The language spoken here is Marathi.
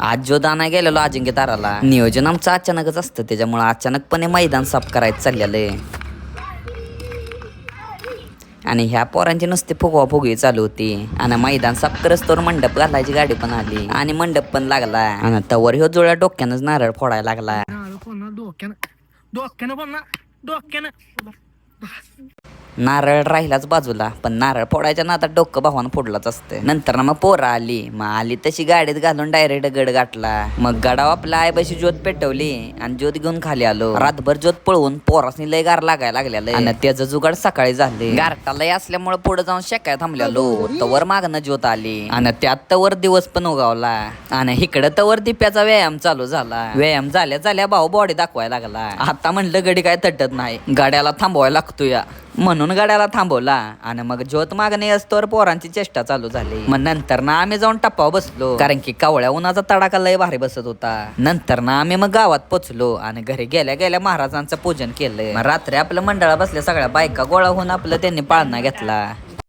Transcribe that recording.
आज जो दाना गेलेलो अजिंक्य ताराला नियोजन आमचं अचानकच असतं, त्याच्यामुळे अचानकपणे मैदान साफ करायचं चाललेलं आहे. आणि ह्या पोरांची नुसती फुगवा फुगवी चालू होती आणि मैदान साफ करस तर मंडप घालायची गाडी पण आली आणि मंडप पण लागला आणि तवर ह्यो जुळ्या डोक्यानंच नारळ फोडायला लागला. नारळ राहिलाच बाजूला, पण नारळ फोडायच्या नादात डोकं भावानं फोडलाच असते. नंतर ना मग पोरं आली तशी गाडीत घालून डायरेक्ट गड गाठला. मग गडाव आपल्या आईबाशी ज्योत पेटवली आणि ज्योत घेऊन खाली आलो. रातभर ज्योत पळवून पोरासनी लय गार लागायला लागलेलं आणि त्याचं जुगाड सकाळी झाले. गारटा लय असल्यामुळे पुढे जाऊन शेकाय थांबलेलो. तवर मागणं ज्योत आली आणि त्यात तवर दिवस पण उगावला आणि इकडं तवर दिप्याचा व्यायाम चालू झाला. व्यायाम झाल्या भाऊ बॉडी दाखवायला लागला. आता म्हणलं गडी काय तटत नाही, गाड्याला थांबवायला लागतो या म्हणून गाड्याला थांबवला आणि मग ज्योत मागणे असतोवर पोरांची चेष्टा चालू झाली. मग नंतर ना आम्ही जाऊन टप्पावर बसलो, कारण की कावळ्या उन्हाचा तडाखा लय भारी बसत होता. नंतर ना आम्ही मग गावात पोचलो आणि घरी गेल्या गेल्या महाराजांचं पूजन केलं. मग रात्री आपलं मंडळा बसल्या सगळ्या बायका गोळा होऊन आपलं त्यांनी पाळणा घेतला.